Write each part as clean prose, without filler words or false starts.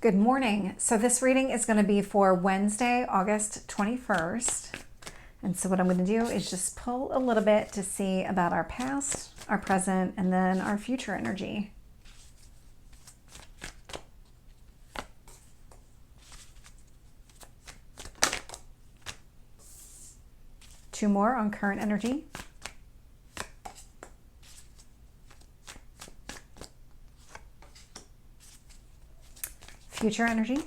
Good morning. So this reading is going to be for Wednesday, August 21st. And so what I'm going to do is just pull a little bit to see about our past, our present, and then our future energy. Two more on current energy. Future energy.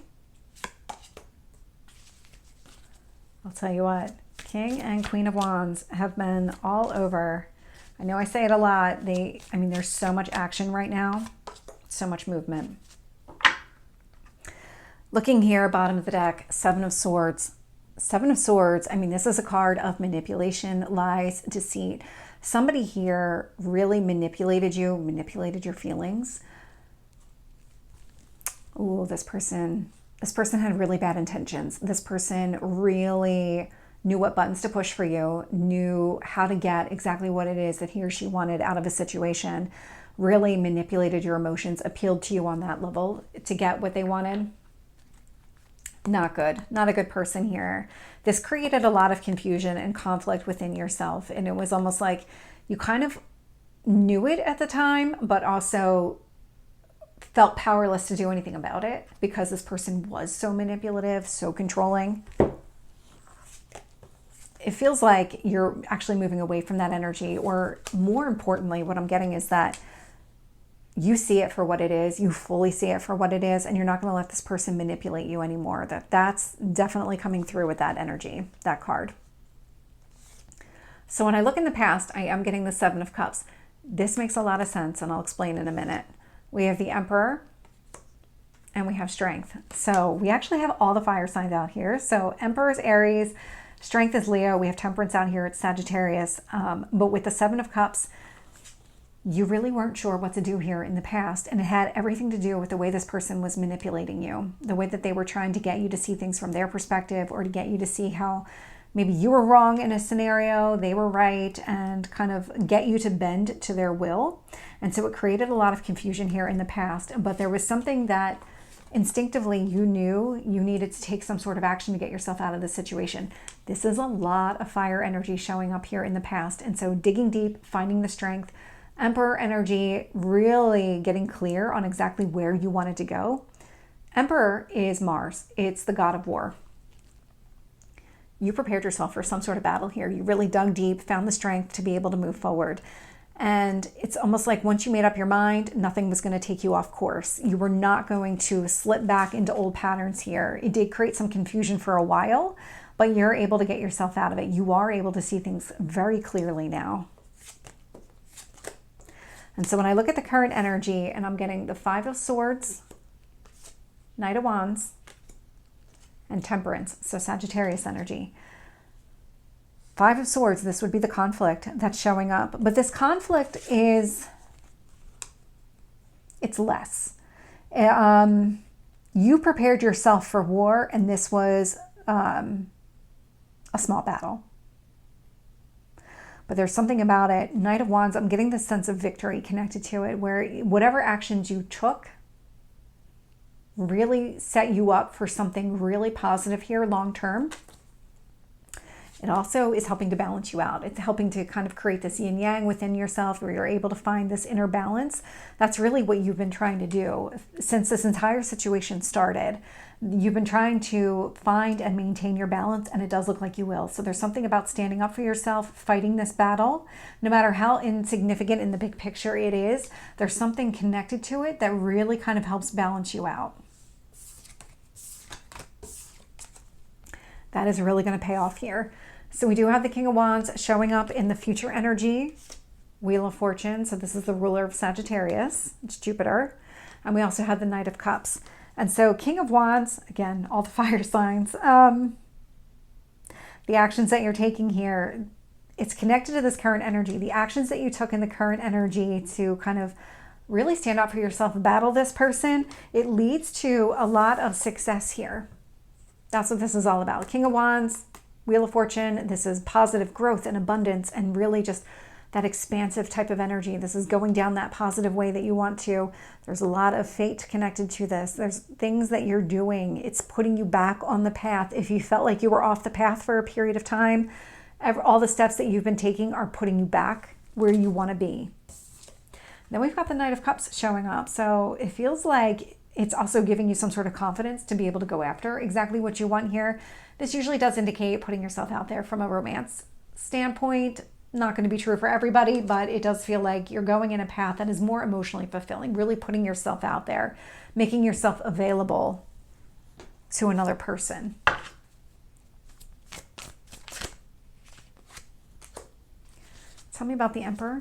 I'll tell you what, King and Queen of Wands have been all over. I know I say it a lot. There's so much action right now, so much movement. Looking here, bottom of the deck, Seven of Swords. Seven of Swords, this is a card of manipulation, lies, deceit. Somebody here really manipulated you, manipulated your feelings. Oh, this person had really bad intentions. This person really knew what buttons to push for you, knew how to get exactly what it is that he or she wanted out of a situation, really manipulated your emotions, appealed to you on that level to get what they wanted. Not good. Not a good person here. This created a lot of confusion and conflict within yourself. And it was almost like you kind of knew it at the time, but also felt powerless to do anything about it because this person was so manipulative, so controlling. It feels like you're actually moving away from that energy, or more importantly, what I'm getting is that you see it for what it is, you fully see it for what it is, and you're not going to let this person manipulate you anymore. That's definitely coming through with that energy, that card. So when I look in the past, I am getting the Seven of Cups. This makes a lot of sense, and I'll explain in a minute. We have the Emperor and we have Strength. So we actually have all the fire signs out here. So Emperor is Aries, Strength is Leo. We have Temperance out here, it's Sagittarius. But with the Seven of Cups, you really weren't sure what to do here in the past. And it had everything to do with the way this person was manipulating you, the way that they were trying to get you to see things from their perspective, or to get you to see how maybe you were wrong in a scenario, they were right, and kind of get you to bend to their will. And so it created a lot of confusion here in the past, but there was something that instinctively you knew you needed to take some sort of action to get yourself out of the situation. This is a lot of fire energy showing up here in the past. And so digging deep, finding the strength, Emperor energy, really getting clear on exactly where you wanted to go. Emperor is Mars. It's the god of war. You prepared yourself for some sort of battle here. You really dug deep, found the strength to be able to move forward. And it's almost like once you made up your mind, nothing was going to take you off course. You were not going to slip back into old patterns here. It did create some confusion for a while, but you're able to get yourself out of it. You are able to see things very clearly now. And so when I look at the current energy, and I'm getting the Five of Swords, Knight of Wands, and Temperance, so Sagittarius energy. Five of Swords, this would be the conflict that's showing up. But this conflict it's less. You prepared yourself for war, and this was a small battle. But there's something about it. Knight of Wands, I'm getting this sense of victory connected to it, where whatever actions you took really set you up for something really positive here long term. It also is helping to balance you out. It's helping to kind of create this yin yang within yourself where you're able to find this inner balance. That's really what you've been trying to do since this entire situation started. You've been trying to find and maintain your balance, and it does look like you will. So there's something about standing up for yourself, fighting this battle, no matter how insignificant in the big picture it is. There's something connected to it that really kind of helps balance you out. That is really going to pay off here. So we do have the King of Wands showing up in the future energy, Wheel of Fortune. So this is the ruler of Sagittarius. It's Jupiter. And we also have the Knight of Cups. And so King of Wands, again, all the fire signs. The actions that you're taking here, it's connected to this current energy. The actions that you took in the current energy to kind of really stand up for yourself, battle this person, it leads to a lot of success here. That's what this is all about. King of Wands, Wheel of Fortune, this is positive growth and abundance and really just that expansive type of energy. This is going down that positive way that you want to. There's a lot of fate connected to this. There's things that you're doing. It's putting you back on the path. If you felt like you were off the path for a period of time, all the steps that you've been taking are putting you back where you want to be. Then we've got the Knight of Cups showing up. So it feels like it's also giving you some sort of confidence to be able to go after exactly what you want here. This usually does indicate putting yourself out there from a romance standpoint. Not going to be true for everybody, but it does feel like you're going in a path that is more emotionally fulfilling, really putting yourself out there, making yourself available to another person. Tell me about the Emperor.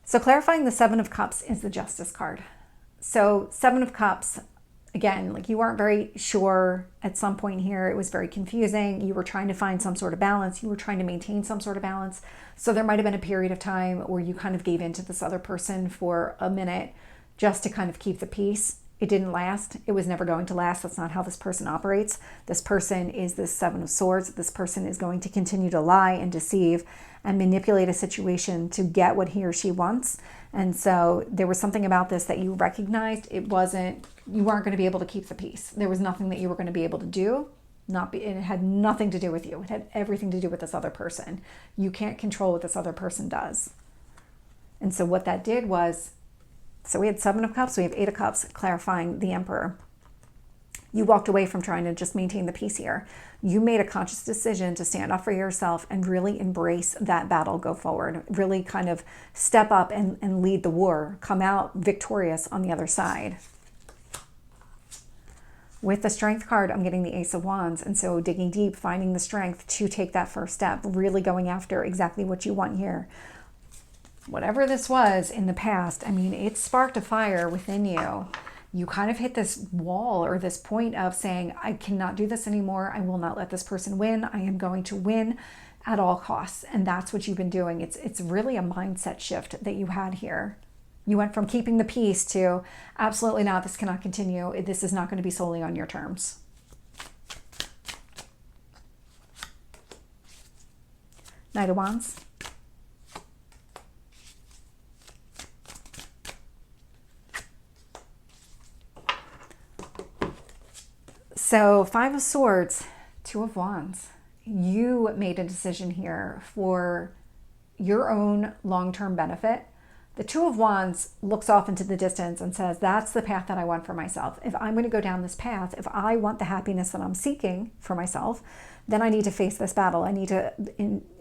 So clarifying the Seven of Cups is the Justice card. So Seven of Cups, again, like you weren't very sure at some point here. It was very confusing. You were trying to find some sort of balance. You were trying to maintain some sort of balance. So there might have been a period of time where you kind of gave in to this other person for a minute just to kind of keep the peace. It didn't last. It was never going to last. That's not how this person operates. This person is this Seven of Swords. This person is going to continue to lie and deceive and manipulate a situation to get what he or she wants. And so there was something about this that you recognized. You weren't going to be able to keep the peace. There was nothing that you were going to be able to do. It had nothing to do with you. It had everything to do with this other person. You can't control what this other person does. And so what that did was, so we had Seven of Cups, we have Eight of Cups, clarifying the Emperor. You walked away from trying to just maintain the peace here. You made a conscious decision to stand up for yourself and really embrace that battle, go forward, really kind of step up and lead the war, come out victorious on the other side. With the Strength card, I'm getting the Ace of Wands. And so digging deep, finding the strength to take that first step, really going after exactly what you want here. Whatever this was in the past, I mean, it sparked a fire within you. You kind of hit this wall or this point of saying, I cannot do this anymore. I will not let this person win. I am going to win at all costs. And that's what you've been doing. It's really a mindset shift that you had here. You went from keeping the peace to absolutely not, this cannot continue. This is not going to be solely on your terms. Knight of Wands. So Five of Swords, Two of Wands. You made a decision here for your own long-term benefit. The Two of Wands looks off into the distance and says, that's the path that I want for myself. If I'm going to go down this path, if I want the happiness that I'm seeking for myself, then I need to face this battle. I need to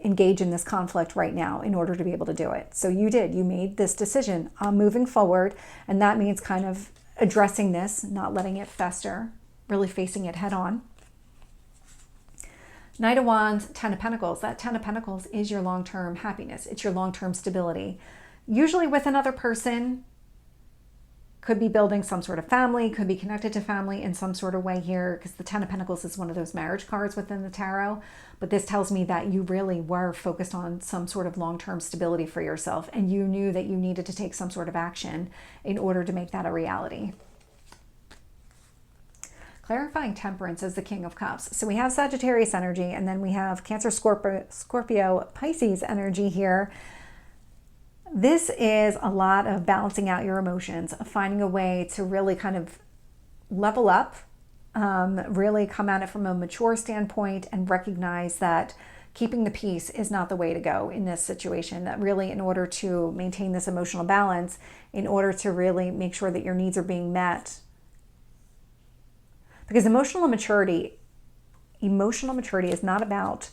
engage in this conflict right now in order to be able to do it. So you did. You made this decision. I'm moving forward, and that means kind of addressing this, not letting it fester, really facing it head on. Knight of Wands, Ten of Pentacles. That Ten of Pentacles is your long-term happiness. It's your long-term stability. Usually with another person, could be building some sort of family, could be connected to family in some sort of way here, because the Ten of Pentacles is one of those marriage cards within the tarot. But this tells me that you really were focused on some sort of long-term stability for yourself, and you knew that you needed to take some sort of action in order to make that a reality. Clarifying Temperance is the King of Cups. So we have Sagittarius energy, and then we have Cancer, Scorpio, Pisces energy here. This is a lot of balancing out your emotions, finding a way to really kind of level up, really come at it from a mature standpoint and recognize that keeping the peace is not the way to go in this situation. That really, in order to maintain this emotional balance, in order to really make sure that your needs are being met, because emotional maturity is not about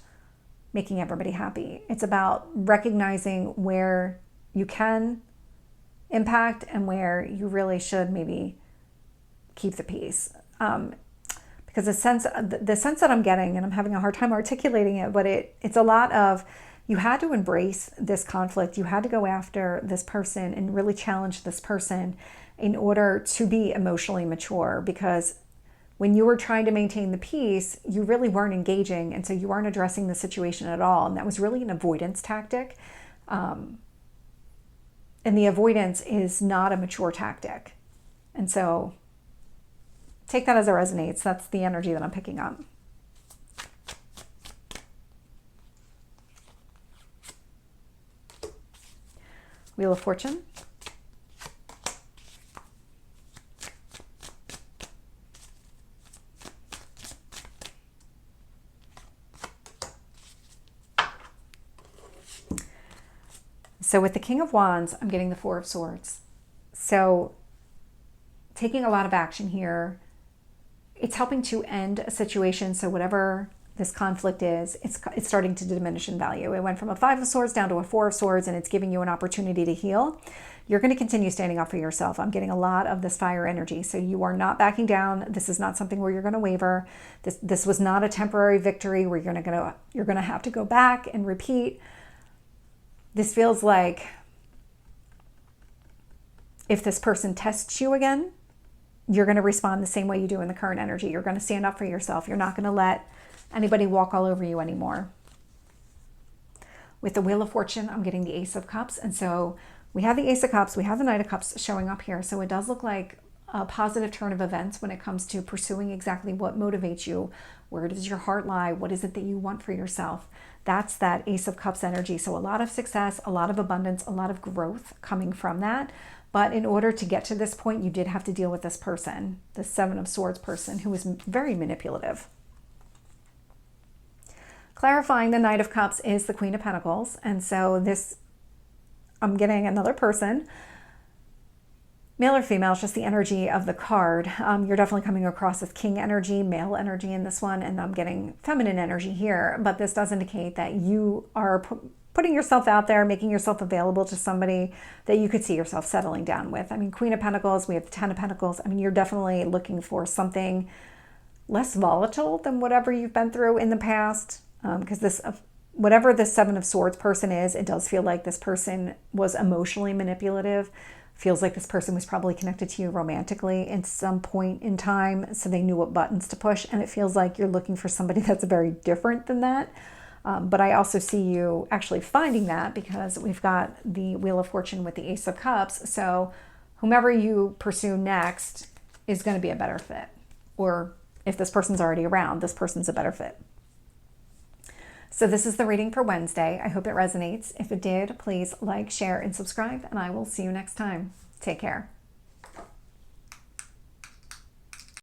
making everybody happy. It's about recognizing where you can impact and where you really should maybe keep the peace. Because the sense that I'm getting, and I'm having a hard time articulating it, but it's a lot of, you had to embrace this conflict. You had to go after this person and really challenge this person in order to be emotionally mature, because when you were trying to maintain the peace, you really weren't engaging, and so you weren't addressing the situation at all, and that was really an avoidance tactic. And the avoidance is not a mature tactic. And so take that as it resonates. That's the energy that I'm picking up. Wheel of Fortune. So with the King of Wands, I'm getting the Four of Swords. So taking a lot of action here. It's helping to end a situation. So whatever this conflict is, it's starting to diminish in value. It went from a Five of Swords down to a Four of Swords, and it's giving you an opportunity to heal. You're going to continue standing up for yourself. I'm getting a lot of this fire energy. So you are not backing down. This is not something where you're going to waver. This was not a temporary victory where you're going to have to go back and repeat. This feels like if this person tests you again, you're going to respond the same way you do in the current energy. You're going to stand up for yourself. You're not going to let anybody walk all over you anymore. With the Wheel of Fortune, I'm getting the Ace of Cups. And so we have the Ace of Cups, we have the Knight of Cups showing up here. So it does look like a positive turn of events when it comes to pursuing exactly what motivates you. Where does your heart lie? What is it that you want for yourself? That's that Ace of Cups energy. So a lot of success, a lot of abundance, a lot of growth coming from that. But in order to get to this point, you did have to deal with this person, the Seven of Swords person, who was very manipulative. Clarifying the Knight of Cups is the Queen of Pentacles. And so this, I'm getting another person, male or female, it's just the energy of the card. You're definitely coming across as king energy, male energy in this one, and I'm getting feminine energy here. But this does indicate that you are putting yourself out there, making yourself available to somebody that you could see yourself settling down with. I mean, Queen of Pentacles, we have the Ten of Pentacles. I mean, you're definitely looking for something less volatile than whatever you've been through in the past. Because this, whatever the Seven of Swords person is, it does feel like this person was emotionally manipulative. Feels like this person was probably connected to you romantically at some point in time, so they knew what buttons to push. And it feels like you're looking for somebody that's very different than that. But I also see you actually finding that, because we've got the Wheel of Fortune with the Ace of Cups. So whomever you pursue next is going to be a better fit. Or if this person's already around, this person's a better fit. So this is the reading for Wednesday. I hope it resonates. If it did, please like, share, and subscribe, and I will see you next time. Take care.